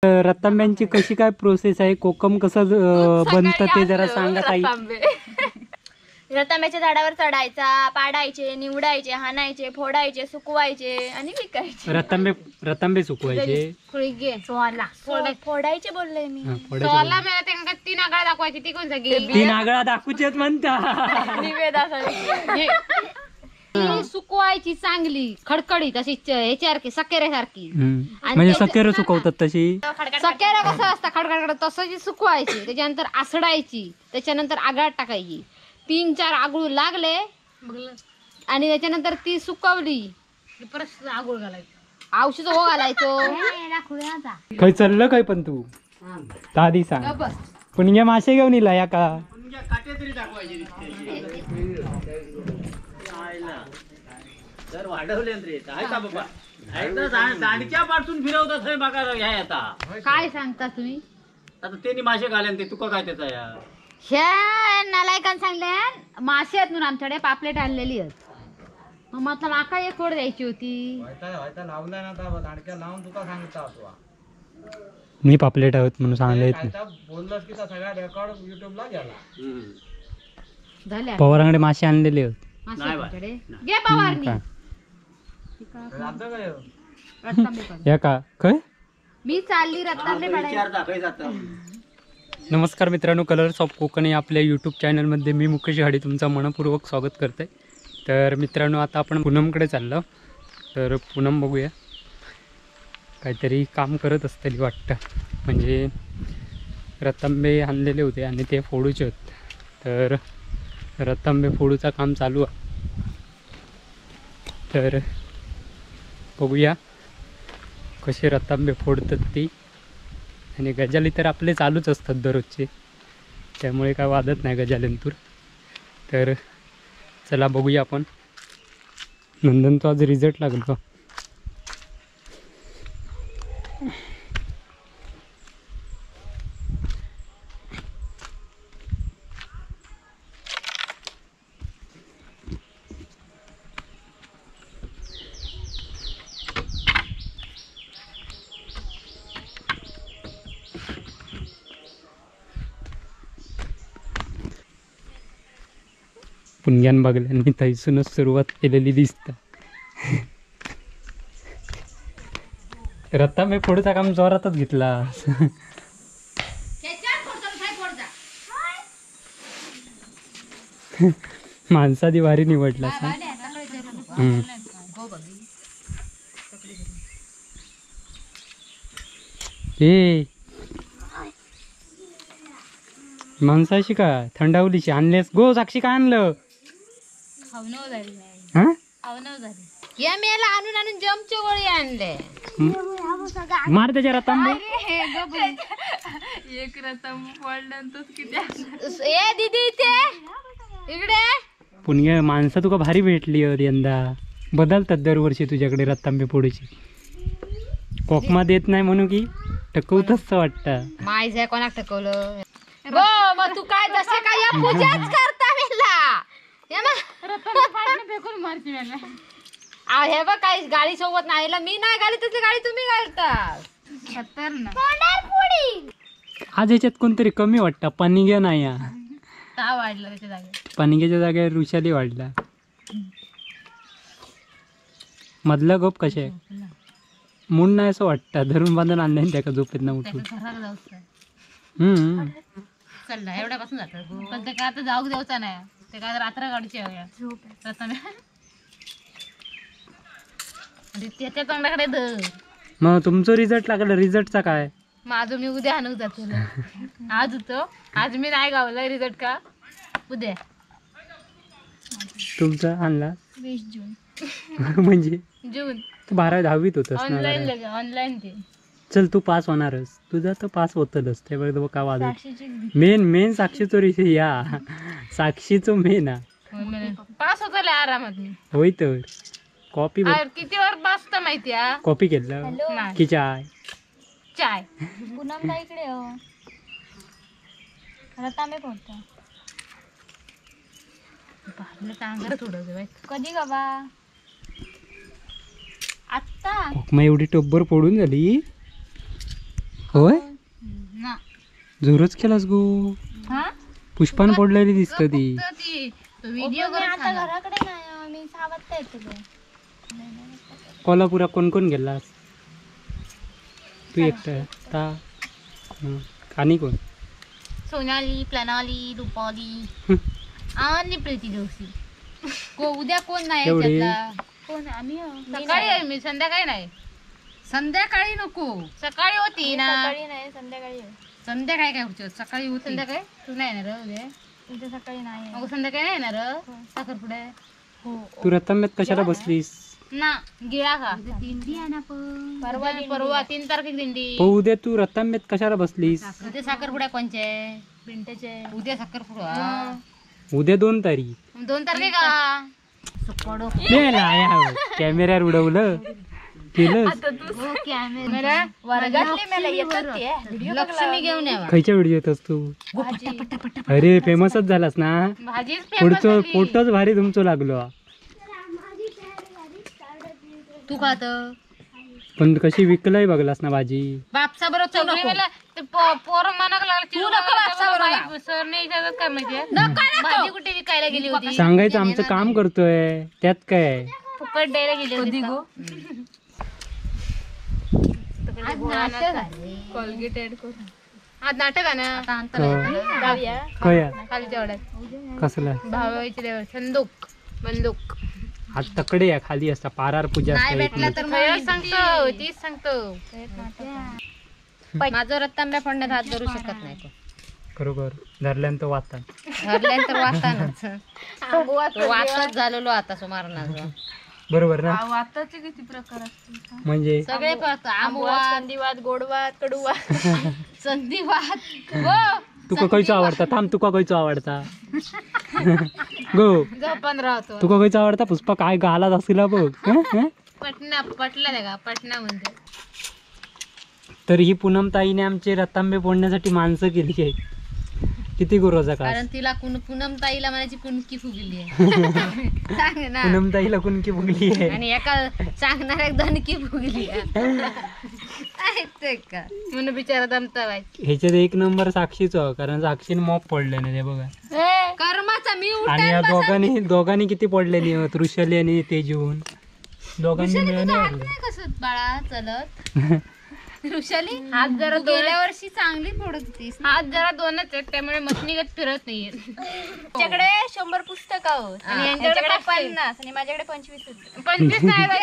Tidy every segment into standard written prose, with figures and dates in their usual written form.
रतांब्यांची कशी काय प्रोसेस आहे, कोकम कसं बनतं ते जरा सांगा ताई. रतांब्याच्या झाडावर चढायचा, पाडायचे, निवडायचे, हाणायचे, फोडायचे, सुकवायचे आणि विकायचे. रतांबे सुकवायचे, फोडायचे बोलले मी. तीन आगळा दाखवायची ती कोण सगळी तीन आगळा दाखवूचेत म्हणता. सुकवायची चांगली खडखडीत अशी ह्याच्यासारखी सकेऱ्यासारखी. म्हणजे सकेर सुकवतात तशी. सकेरा कसं असतं खडखड तसं सुकवायची, त्याच्यानंतर आसडायची, त्याच्यानंतर आगळात टाकायची. 3-4 आगळू लागले आणि त्याच्यानंतर ती सुकवली परत आगुळ घालायचं, औषध घालायचो. खय चाललं काय पण तू दादी सांग. पण या मासे घेऊन इला या का काय सांगता तुम्ही आता ते मासे घाले ते तुका काय त्याचा या ह्या नालायकान सांगले मासे आहेत म्हणून आमच्याकडे पापलेट आणलेली आहेत. मग म्हटलं माका एक फोड द्यायची होती. मी पापलेट आहोत म्हणून सांगले पवारांकडे मासे आणलेले आहेत. घे पवारनी या का काय मी चालली रत्नांबे काढायला. नमस्कार मित्रांनो, कलर्स ऑफ कोकण या आपल्या यूट्यूब चॅनलमध्ये मी मुकेश हाडे तुमचं मनपूर्वक स्वागत करते. तर मित्रांनो, आता आपण पूनमकडे चाललो. तर पूनम बघूया काहीतरी काम करत असतली वाटतं. म्हणजे रतांबे आणलेले होते आणि ते फोडूचे होते. तर रतांबे फोडूचं काम चालू आहे. तर बघूया कसे रतांबे फोडतात ती. आणि गजाली तर आपले चालूच असतात दररोजचे, त्यामुळे काय वादत नाही गजालींतूर. तर चला बघूया आपण. नंदनचा आज रिझल्ट लागला. पुण्यान बघल्यांनी थैसूनच सुरुवात केलेली दिसतं. रतांबे फोडूचा काम जोरातच घेतला. माणसादी भारी निवडला. ए माणसाशी का थंडावलीशी आणलेस गो. साक्षी काय आणलं? या मेला आणून आणून जमचे गोळी आणले. मार त्याच्या रतांबे. एक रतांबू फोडल्यानंतर किती ए दीदी इथे इकडे. पुण्य माणसं तुका भारी भेटली यंदा. बदलतात दरवर्षी तुझ्याकडे रतांबे फोडूची. कोकमा देत नाही म्हणून की टकवतच वाटतं. माहीत आहे कोणाक टकवलं गो. मग तू काय जसे काय या पूजाच करता मेला या ना फेकून मारती मला. हे बघ काही गाडी सोबत नाही मी नाही गाडी तसली गाडी तुम्ही घालता. आज ह्याच्यात कोणतरी कमी वाटतं. पनिग्या नाही या वाढलं त्याच्या जागेवर. पनिग्याच्या जागेवर ऋषाली वाढला. मधला गोप कसे आहे मूड नाही असं वाटतं. धरून बांधून आणलं त्याका झोपेत ना उठून. चल एवढ्यापासून जातं पण ते काय आता जाऊ द्यायचा नाही. ते काय रात्र गाडीची त्याच्या तोंडाकडे. मग तुमचं रिझल्ट लागलं. रिझल्टचा काय? माझं मी उद्या आणू जातो. आज होतो. आज मी नाही गावला रिझल्ट का उद्या. तुमचा आणला 20 जून. म्हणजे जून तू 12वी-10वीत होतस ऑनलाईन ना. ऑनलाईन ते. चल तू पास होणारच. तुझा तर पास होतलच. त्यावेळेस का वाजत मेन साक्षीचो रिषय या साक्षीचो मेन पास होतो आरामात मी. होय तर कॉपी किती वर पास तर माहिती आहे. कॉपी केलं की चाय चाय. पुनमला इकडे रतांबे फोडतो. कधी गबा आत्ता मग एवढी टब्बर फोडून झाली. होय ना जोरच केलास गो हा पुष्पान पडलेली दिसत ती फक्त ती व्हिडिओ मी आता घराकडे नाही मी 6 वाजता येतो कोल्हापुरात कोण कोण गेलास तू एकटा आणि कोण सोनाली प्लनाली रुपाली आणि प्रीती जोशी उद्या कोण नाही एवढे? याच्यातला? कोण आम्ही सकाळी आहे मी संध्याकाळी नाही संध्याकाळी नको सकाळी होती ना सकाळी नाही संध्याकाळी आहे. संध्याकाळी काय होती सकाळी होती संध्याकाळी तू नाही येणार उद्या उद्या सकाळी नाही अगो संध्याकाळी नाही येणार साखरपुडा हो तू रतांब्यात कशाला बसलीस ना गिळा का दिंडी आहे ना परवा 3 तारखेक दिंडी पण उद्या तू रतांब्यात कशाला बसलीस उद्या साखरपुडा कोणचे पिंट्याचे उद्या साखरपुडा उद्या 2 तारीख 2 तारखे का सुकडो कॅमेऱ्यावर उडवलं केलं वर्गातले मला येतात ते व्हिडिओ लक्ष्मी घेऊन यावा खायच्या व्हिडिओ येतस तू अरे फेमसच झालास ना भाजीच पुढचं फोटोच भारी तुमचं लागलो तू खात पण कशी विकलाय बघलास ना भाजी बापसा बरोबर चौघी मला ते पोर मानाक लागला सर नाही विचारत काय माहितीये भाजी कुठे विकायला गेली होती सांगायचं आमचं काम करतोय त्यात काय फुकट द्यायला गेली होती कोलगेट ऍड करू आज नाटक आहे ना जाऊया कया खालच्या वड्यात कसला भावायचे बंदूक आज तकडे या खाली असता पारार पूजा नाही असता भेटला एक तर मग सांगतो तीच सांगतो माझं रत्तांब्या फोडण्यात हात धरू शकत नाही तो खरोखर धरल्यानंतर वाचतात धरल्यानंतर वाचताना वाचत झालेलो आता सुमारना बरोबर ना वाताचे किती प्रकार असतात म्हणजे सगळे पळतो आंबवाद संधिवाद गोडवाद कडूवाद संधिवाद हो तुका खयचो आवडता थांब तुका खयचो आवडता गो झोपण राहतो तुका खयचो आवडता पुष्पा काय गालात असला बघ पटला नाही का पटना म्हणजे तर ही पूनम ताईने आमचे रतांबे फोडण्यासाठी माणसं केली आहेत किती गुरोजा का कारण तिला पूनम ताईला म्हणायची कुणकी फुगली आहे सांग ना पूनम ताईला कुणकी फुगली आहे आणि एका सांगणार एक दणकी फुगली आहे का म्हणून बिचारा दमता बाई ह्याच्यात 1 नंबर साक्षीच कारण साक्षीने मॉप पडले ना ते बघा कर्माचा मी आणि या दोघांनी किती पडलेली ऋषाली आणि तेजून दोघांनी मिळून वाढले. कसं बाळा चलत ऋषाली हात जरा गेल्या वर्षी चांगली पडत होती हात जरा 2च आहेत त्यामुळे मशनीगत फिरत नाहीये तुमच्याकडे 100 पुस्तकं आहोत आणि यांच्याकडे 50 आणि माझ्याकडे 25 होते 25 नाही बाई.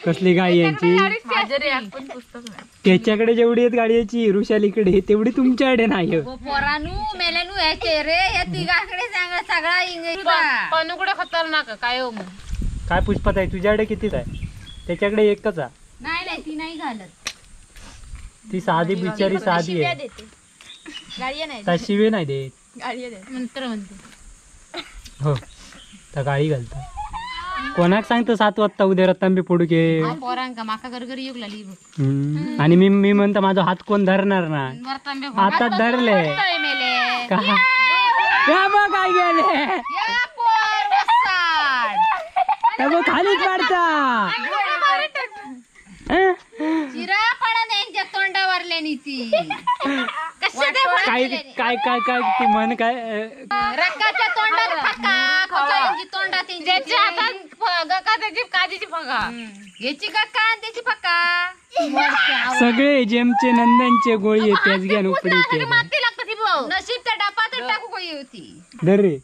कसली गाय यांची त्याच्याकडे जेवढी आहेत गाडीची ऋषालीकडे तेवढी तुमच्याकडे नाही ओ पोरानू मेल्यानू याचे रे या तिघाकडे सगळा इंग्रजी पनुकडे खतरनाक काय हो मग काय पुष्पात आहे तुझ्याकडे कितीच आहे त्याच्याकडे एकच आहे नाही ती नाही घालत ती साधी बिचारी साधी शिव्या आहे देते गाडी नाही त्या शिवे नाही देत गाडी देते मंत्र म्हणते हो त्या गाडी घालता कोणाक सांगतो 7 वाजता उद्या रतांबे फोडू घे पोरांका माका घरघरी येऊ लागली आणि मी म्हणतो माझा हात कोण धरणार ना आता धरले मेले का या बघ काय गेले या पोर वसाड. त्या बघ खालीच काढता चिरा पडा यांच्या तोंडावरले ती काय काय काय काय ती म्हण काय रक्काच्या तोंडात फका खोकांची तोंडात ज्याच्या हातात गका त्याची काजीची फका याची गका आणि त्याची फका सगळे जेमचे नंदनचे गोळी आहेत त्याच घ्या उपडी केलं माती लागत ती भाऊ नशीब त्या डपात टाकू काही होती धर रे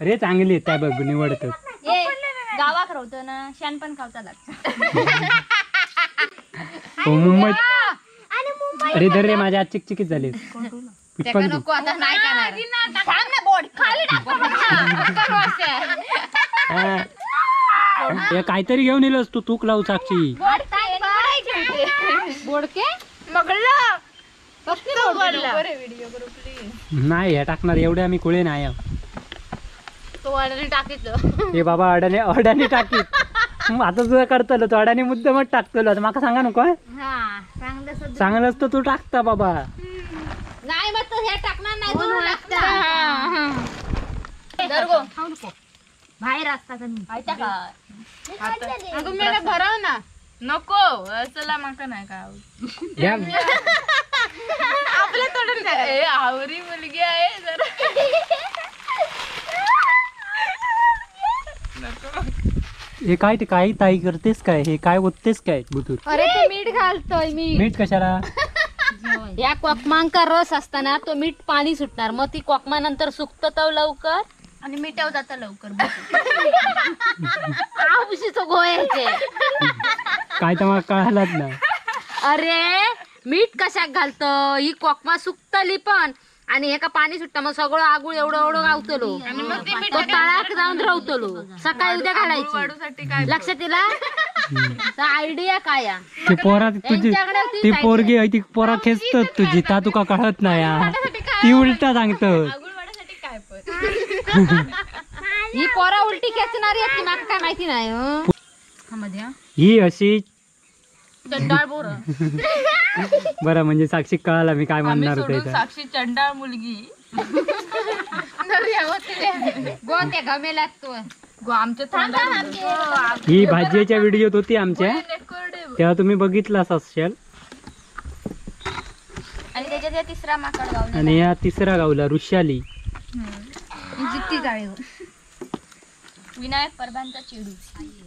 अरे चांगली त्या बघ निवडतात गावात राहतो ना शान पण खावता लागतं मुंबईत अरे धर रे माझ्या आज चिकचिकीत झाले नको आता नाही करणार काहीतरी घेऊन येलस तू तूक लावू साक्षी बोडके मगला नाही हे टाकणार एवढे आम्ही कुळे नाही तो वाड्याने टाकीतलं हे बाबा अडाणी टाकीत आता तुझं करतलो तो अडाणी मुद्दामच टाकतलो आता माका सांगा नको हा चांगलं चांगलं असतं तू टाकता बाबा नाही मग तो हे टाकणार नाही दोन लागतं दरगो बाहेर असतात माहिती का अगं मला भराव ना नको चला माका नाही का घ्या आपल्या तोडून आवरी मुलगी आहे जरा हे काय ते काय ताई करतेस काय हे काय ओततेस काय बुतूर अरे ते मीठ घालतोय मी मीठ कशाला या कोकमांका रस असताना तो मीठ पाणी सुटणार मग ती कोकमा नंतर सुकत तर लवकर आणि मिठव जाता लवकर आवशीचं गोळ्याचे काय तर मला कळालाच ना अरे मीठ कशाक घालत ही कोकमा सुकतली पण आणि एका पाणी सुटतं मग सगळं आगुळ एवढं एवढं गावतलो तो तळाक जाऊन रावतलो सकाळी उद्या घालायची लक्षात येला आयडिया काय आ? ती पोरा तुझी यांच्याकडे ती ती काय पोरगी आहे ती पोरा खेचतात तुझी ता तुका कळत नाही हा. ती उलटा सांगत आगुळवाड्यासाठी काय पण ही पोरा उलटी खेचणारी आहेत ती माका काय माहिती नाही हं. ही अशी चंडाळ बोर बरं म्हणजे साक्षी कळाला मी काय म्हणणार होते इथं. साक्षी चंडाळ मुलगी गो ते घमेला तो गो आमच्या ही भाजीच्या व्हिडिओत होती आमच्या तेव्हा तुम्ही बघितलाच असेल आणि त्याच्यात या तिसरा माकड गावला आणि या तिसरा गावला ऋषाली जित्ती जाळी विनायक परबांचा चेडू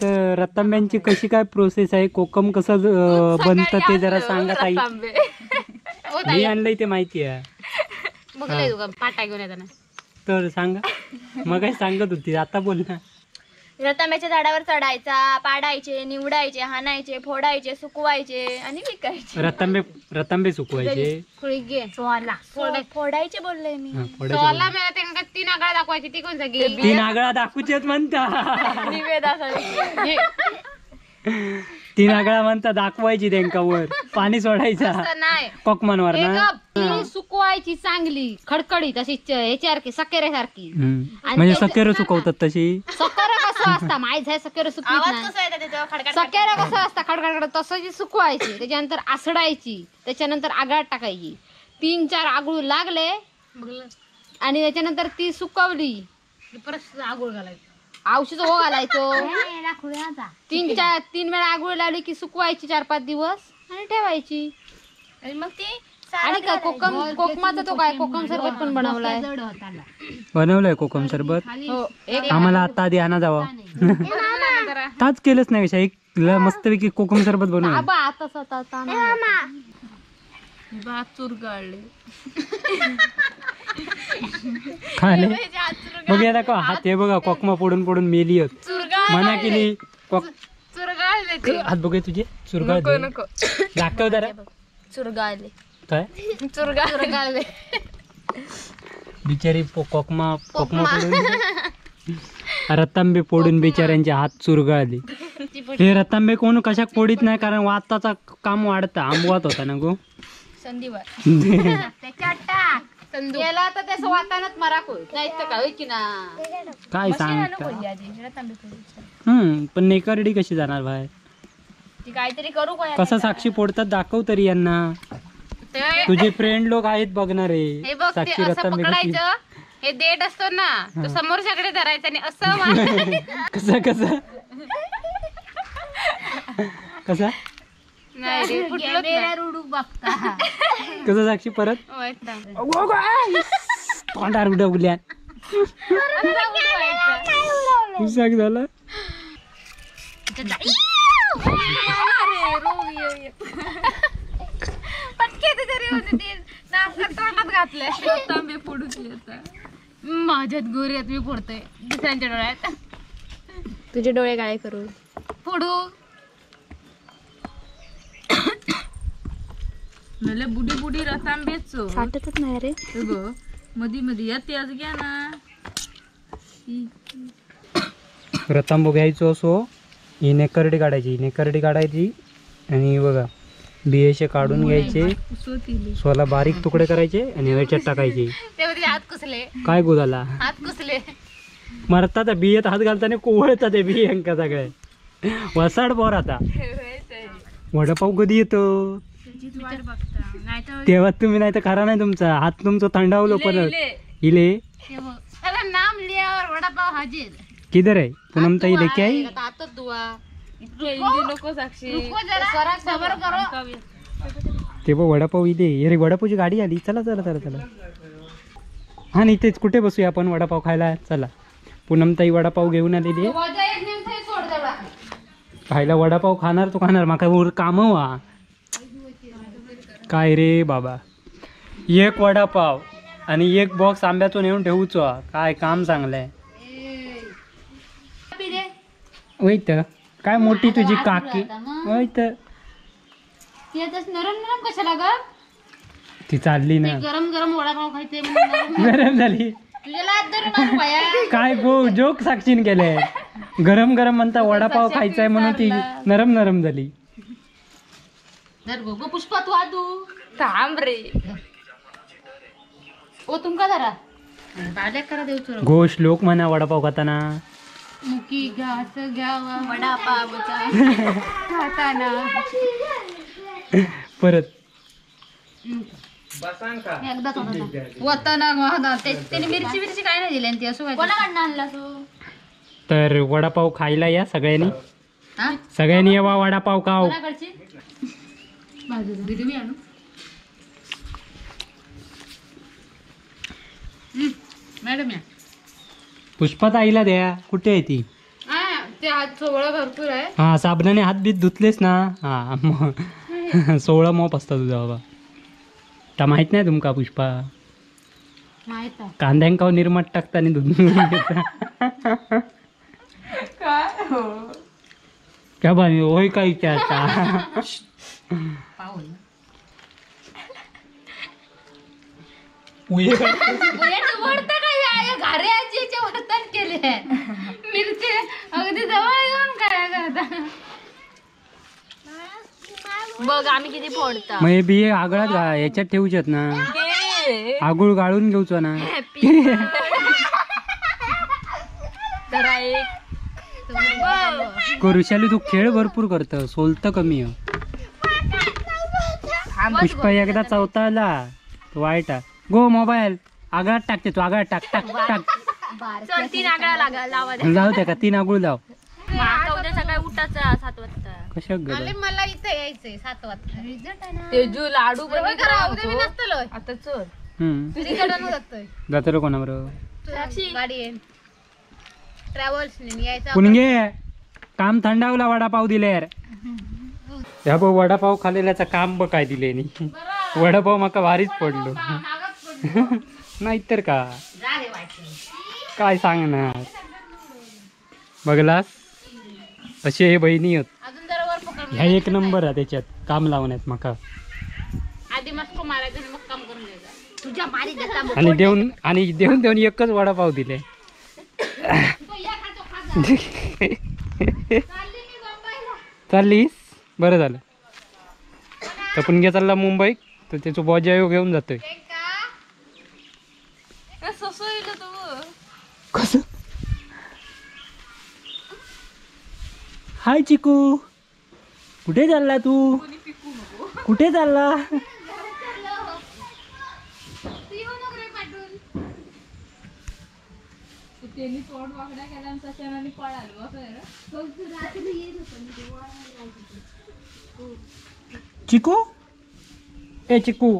तर रतांब्यांची कशी काय प्रोसेस आहे कोकम कसं बनतं ते जरा सांगा ताई मी आणलंय ते माहिती आहे बघलंय तुका पाटा घेऊन येताना तर सांगा मग काय सांगत होती आता बोल ना रतांब्याच्या झाडावर चढायचा पाडायचे निवडायचे हाणायचे फोडायचे सुकवायचे आणि विकायचे रतांबे सुकवायचे खुळी घे फोडायचे बोलले मी हा, फोडायचे सोला मला त्यांना 3 आगळा दाखवायची ती कोण सगळी बोल. तीन आगळा दाखवूचेत म्हणता निवेदासाठी 3 आगळा म्हणता दाखवायची त्यांका वर पाणी सोडायचा नाही कोकमानवर ना ती सुकवायची चांगली खडखडीत अशी ह्याच्यासारखी सकेऱ्यासारखी म्हणजे सकेर सुकवतात तशी सकेर कसं असता माहीत आहे सकेर सुकवीत आवाज नाही कसा येतो त्याच्यावर खडखड सकेरा कसं असतं खडखड तसं जी सुकवायची त्याच्यानंतर आसडायची त्याच्यानंतर आगळात टाकायची 3-4 आगळू लागले आणि त्याच्यानंतर ती सुकवली परत आगुळ घालायचं औषध हो घालायचो 3 वेळा आगुळ लावली की सुकवायची 4-5 दिवस आणि ठेवायची आणि मग ती आणि काय कोकमाचा तो काय कोकम सरबत पण बनवलाय बनवलंय कोकम सरबत हो एक आम्हाला आता आधी आणा जावा ताच केलंच नाही कशा एक मस्तपैकी कोकम सरबत बनवलं आबा आता स्वतः चूर गाळले खाले बघूया दाखव हात हे बघा कोकमा पडून पडून मेली आहेत. मना केली हात बघूया तुझे चुरगा दाखव जरा चूर गाळले काय चूर गाळले बिचारी कोकमा पडून रतांबे फोडून बिचाऱ्यांचे हात चुरगाळले हे रतांबे कोण कशाक फोडीत नाही कारण वाताचा काम वाढता आंबवात होता ना गो संधीवर त्याच्यात टाक गेला तर त्याचं वातावरणात मराक होईल नाही तर काय की ना काय सांगता बोलली आधी रतांबे फोडून. पण नेकारडी कशी जाणार बाहेर ती काहीतरी करू का कसा साक्षी फोडतात दाखव तरी यांना तुझे फ्रेंड लोक आहेत बघणारे हे बघ ते साक्षी असं रतांबे कशी पकडायचं हे देठ असतो ना तो समोरच्याकडे धरायचं आणि असं कसा कसा कसा नाही रे, फुटलंच नाही. कसा साक्षी परत तोंडार उडवल्या उसाक झाला रतांबे फोडून माझ्यात गोरी आहेत मी फोडतोय दुसऱ्यांच्या डोळ्यात तुझे डोळे काळे करू फोडू मला बुडी बुडी रतांबेच फाटतच नाही रे मधी मधी येते आज घ्या ना रतांबो घ्यायचो असो ही नेकरडी काढायची आणि बघा बियेचे काढून घ्यायचे सोला बारीक तुकडे करायचे आणि याच्यात टाकायचे तेव्हा हात कुसले काय गुदाला हात कुसले मरतात बियेत हात घालताना कोवळतात ते बियांका सगळे वसाड बोर आता वडापाव कधी येतो तेव्हा तुम्ही नाही तर खरा नाही तुमचा हात तुमचं थंडावलं परत इले नाम लिहावर वडापाव हाजीर किधर आहे पूनम ताई लेके आई हातच धुवा रुको जरा, सबर करो. ते बघ वडापाव इथे. अरे वडापावची गाडी आली. चला चला चला चला. हा नाही तेच कुठे बसूया आपण वडापाव खायला. चला पूनमताई वडापाव घेऊन आलेली आहे. वजा एक नेमकं हे सोड तेवढा. खायला वडापाव खाणार तो खाणार माका वर काम वा काय रे बाबा. एक वडापाव आणि एक बॉक्स आंब्याचो नेऊन ठेवूचो हा. काय काम चांगलंय. वैत काय मोठी तुझी काकी. वैत ते तस नरम नरम कशाला ग. ती चालली ना. गरम गरम वडापाव खायचे म्हणून गरम झाली. तुझ्या लात धरून आणू बाया. काय गो जोक साक्षीन केले. गरम गरम म्हणता वडापाव खायचाय म्हणून ती नरम नरम झाली. धर गो गो पुष्पा तू आदू थांब रे. ओ तुमका जरा बाल्या करा देऊ. घोष लोक म्हणा वडापाव खाताना. मुकी घास घ्यावा वडापावचा खाताना. परत एकदा वताना त्याने मिरची मिरची काय नाही दिली आणि ती असं कोणाकडनं आणला तू? तर वडापाव खायला या सगळ्यांनी. हा सगळ्यांनी यावा वडापाव खाऊ. कोणाकडची बाजू मी आणू. मॅडम या पुष्पात आईला द्या. कुठे आहे ती. ते हात सोहळा भरपूर आहे. हा साबणाने हात बीत धुतलेस ना. हा मग 16 मॉप असता तुझा बाबा. ता माहित नाही तुमका पुष्पा. माहित आहे कांद्यांका निर्मट टाकताना धुतून घेता. क्या बाई होय काय विचारता. पाहू घारे आजीचे वर्तन केले. मिरची अगदी जवळ येऊन काय करता. बघ आम्ही किती फोडता. मग हे बिये आगळात याच्यात ठेवच्यात ना. आगुळ गाळून घेऊचो ना. जरा एक ऋषाली तू खेळ भरपूर करत. सोलत कमी आहे. पुष्पा एकदा चौथाला वाईट गो मोबाईल आगळात टाकते तू. आगळात टाक टाक टाक. चल 3 आगळा लावा द्या. लाव त्या का 3 आगुळ लाव. आता उद्या सकाळी उठायचं 7 वाजता. कशा ग मला इथे यायचंय 7 वाजता. तेजू लाडू आता चल हम्म जातो रे कोणाबरोबर. गाडी आहे ट्रॅव्हल्स यायचा. पुणगे काम थंडावला वडापाव दिले. ह्या बघ वडापाव खाल्लेल्याचं काम बघ काय दिले नी. वडापाव माका भारीच पडलो. नाहीतर का काय सांगणार. बघलास असे हे बहिणी आहेत. अजून जरा वर पकड. ह्या एक नंबर आहे त्याच्यात काम लावण्यात माका. आधी मस्त मारायचं आणि मग काम करून द्यायचं. तुझ्या मारी देता आणि देऊन देऊन एकच वडापाव दिले. चाललीस बरं झालं. तर पुणग्या चालला मुंबई. तर त्याचं बॉजायो घेऊन जातोय. कसं हाय चिकू कुठे चालला तू. कुठे चालला. चिकू ए चिकू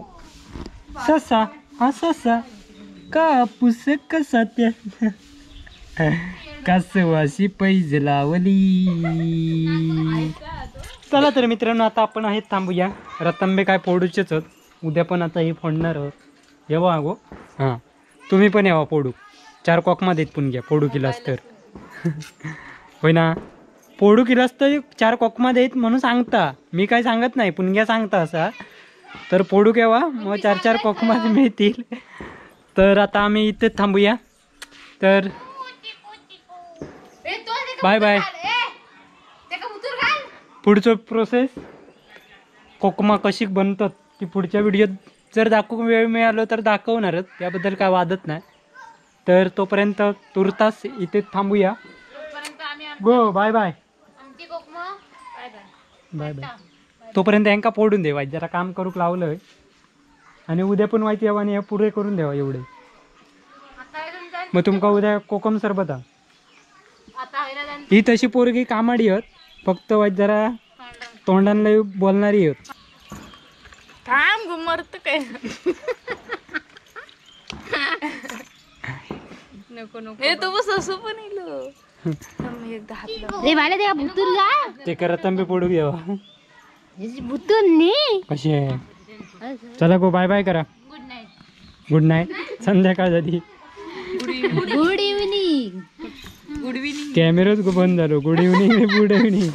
ससा हा ससा कापूस कसा त्या कासवाशी पैज लावली. चला तर मित्रांनो आता आपण हे थांबूया. रतांबे काय फोडूचेच आहेत. उद्या पण आता हे फोडणार आहोत. येवा अगो हां तुम्ही पण यावा फोडू. 4 कॉकमध्ये पुणग्या फोडू केलास तर. होय ना फोडू केलास तर 4 कॉकमध्ये आहेत म्हणून सांगता. मी काय सांगत नाही पुणग्या सांगता असा. तर फोडू केव्हा मग 4 कॉकमध्ये मिळतील. तर आता आम्ही इथे थांबूया. तर बाय बाय. पुढचं प्रोसेस कोकमा कशी बनतात ती पुढच्या व्हिडिओत जर दाखवू वेळ मिळालो तर दाखवणारच. त्याबद्दल काय वादत नाही. तर तोपर्यंत तुर्तास इथे थांबूया. गो बाय बाय बाय बाय. तोपर्यंत यांका फोडून देवा. जरा काम करूक लावलंय आणि उद्या पण माहिती यावं आणि हे पुरे करून द्यावा एवढे. मग तुमका उद्या कोकम सरबत. ही तशी पोरगी कामाडी आहेत फक्त वाईट जरा तोंडांना बोलणारी आहेत. थांब घुमरत काय नको नको हे तू बस असं पण इलो एकदा हात लाव. रे मला ते भुतून जा ते करत आंबे पडू घ्यावा भुतून नी कशी आहे. चला गो बाय बाय करा. Good night. संध्याकाळ झाली. Good evening good evening. कॅमेराच बंद झालो. Good evening good evening.